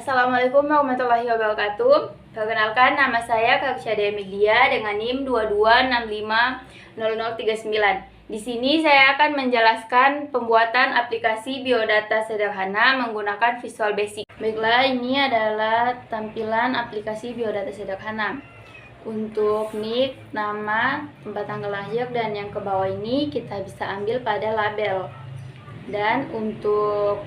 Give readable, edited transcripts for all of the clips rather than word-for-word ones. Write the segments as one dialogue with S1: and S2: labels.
S1: Assalamualaikum warahmatullahi wabarakatuh. Perkenalkan, nama saya Karisya Emilia dengan NIM 22650039. Di sini saya akan menjelaskan pembuatan aplikasi biodata sederhana menggunakan Visual Basic. Baiklah, ini adalah tampilan aplikasi biodata sederhana. Untuk nick, nama, tempat tanggal lahir, dan yang ke bawah ini kita bisa ambil pada label. Dan untuk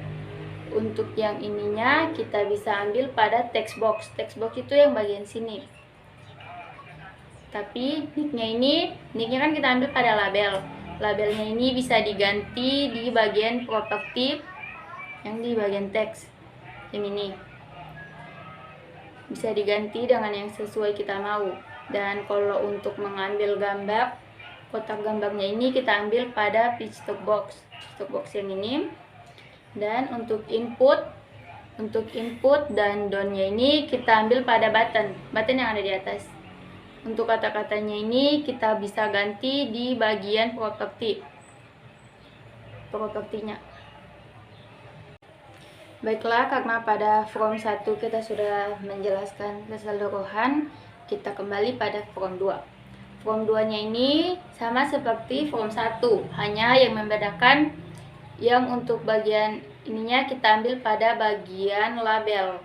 S1: yang ininya kita bisa ambil pada text box. Text box itu yang bagian sini. Tapi nicknya kan kita ambil pada label. Labelnya ini bisa diganti di bagian properti yang di bagian teks. Yang ini bisa diganti dengan yang sesuai kita mau. Dan kalau untuk mengambil gambar, kotak gambarnya ini kita ambil pada pixstock box. Pixstock box yang ini. Dan untuk input dan downnya ini kita ambil pada button yang ada di atas. Untuk kata-katanya ini kita bisa ganti di bagian propertinya. Baiklah, karena pada form 1 kita sudah menjelaskan keseluruhan, kita kembali pada form 2. Form 2-nya ini sama seperti form 1, hanya yang membedakan yang untuk bagian ininya kita ambil pada bagian label.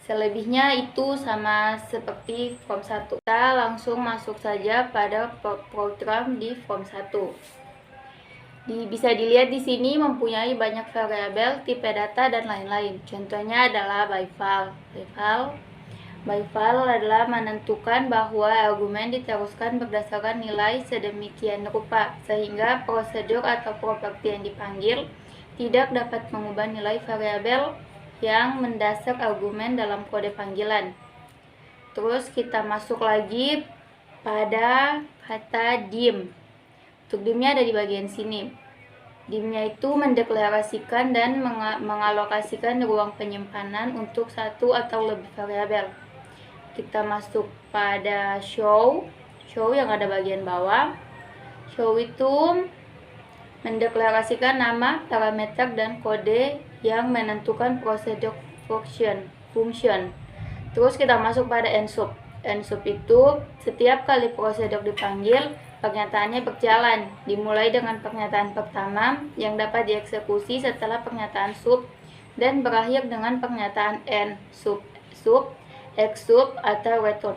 S1: Selebihnya itu sama seperti form 1. Kita langsung masuk saja pada program di form 1. Bisa dilihat di sini mempunyai banyak variabel, tipe data, dan lain-lain. Contohnya adalah by file. By file adalah menentukan bahwa argumen diteruskan berdasarkan nilai sedemikian rupa, sehingga prosedur atau properti yang dipanggil tidak dapat mengubah nilai variabel yang mendasar argumen dalam kode panggilan. Terus kita masuk lagi pada kata dim. Untuk dimnya ada di bagian sini. Dimnya itu mendeklarasikan dan mengalokasikan ruang penyimpanan untuk satu atau lebih variabel. Kita masuk pada show yang ada bagian bawah. Show itu mendeklarasikan nama, parameter, dan kode yang menentukan prosedur function. Terus kita masuk pada endsub. Endsub itu setiap kali prosedur dipanggil, pernyataannya berjalan, dimulai dengan pernyataan pertama yang dapat dieksekusi setelah pernyataan sub dan berakhir dengan pernyataan end, sub, exsub, atau return.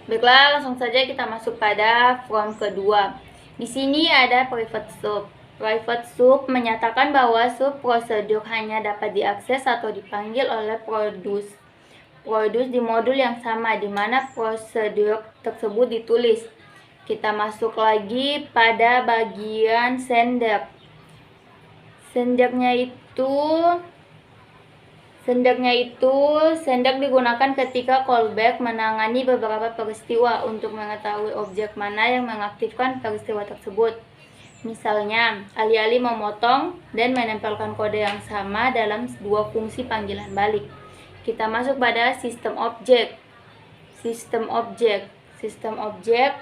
S1: Baiklah, langsung saja kita masuk pada form kedua. Di sini ada private sub. Private sub menyatakan bahwa sub prosedur hanya dapat diakses atau dipanggil oleh produce di modul yang sama di mana prosedur tersebut ditulis. Kita masuk lagi pada bagian sender. Sender digunakan ketika callback menangani beberapa peristiwa untuk mengetahui objek mana yang mengaktifkan peristiwa tersebut. Misalnya, alih-alih memotong dan menempelkan kode yang sama dalam dua fungsi panggilan balik. Kita masuk pada sistem objek. Sistem objek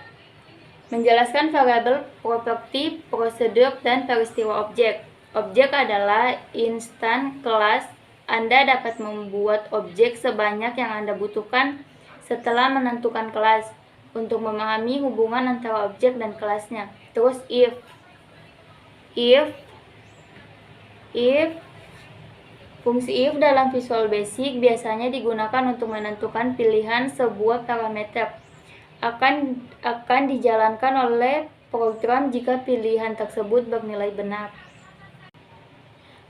S1: menjelaskan variabel, properti, prosedur, dan peristiwa objek. Objek adalah instan kelas. Anda dapat membuat objek sebanyak yang Anda butuhkan setelah menentukan kelas untuk memahami hubungan antara objek dan kelasnya. Terus if fungsi if dalam Visual Basic biasanya digunakan untuk menentukan pilihan sebuah parameter akan dijalankan oleh program jika pilihan tersebut bernilai benar.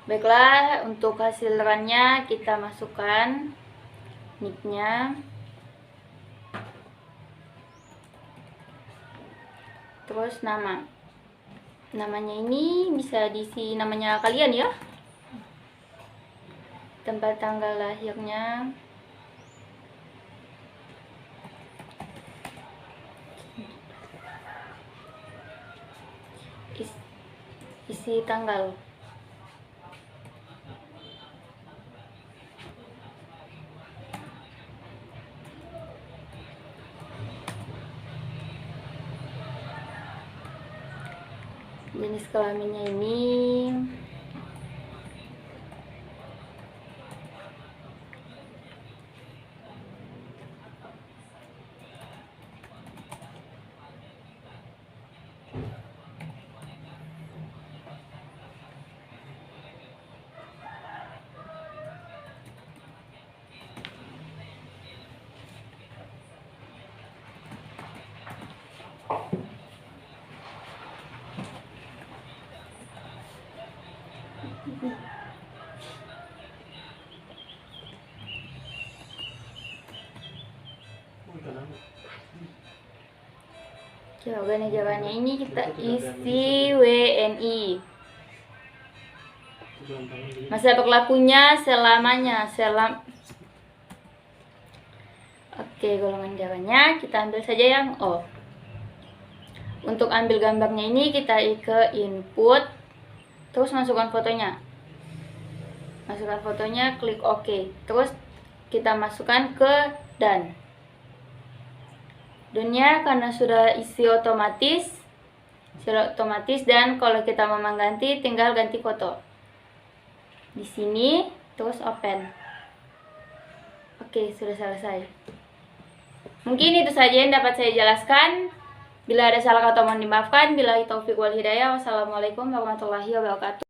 S1: Baiklah, untuk hasil runnya kita masukkan nicknya, terus namanya ini bisa diisi namanya kalian ya, tempat tanggal lahirnya, isi tanggal, jenis kelaminnya ini Jawabannya ini kita isi WNI. Masa berlakunya selamanya. Oke, golongan darahnya kita ambil saja yang O. Untuk ambil gambarnya ini kita ke input, terus masukkan fotonya. Masukkan fotonya, klik OK. Terus kita masukkan ke dan. Dannya karena sudah isi otomatis, dan kalau kita mau mengganti tinggal ganti foto. Di sini terus open. Oke, sudah selesai. Mungkin itu saja yang dapat saya jelaskan. Bila ada salah kata mohon dimaafkan. Billahi taufiq wal hidayah. Wassalamualaikum warahmatullahi wabarakatuh.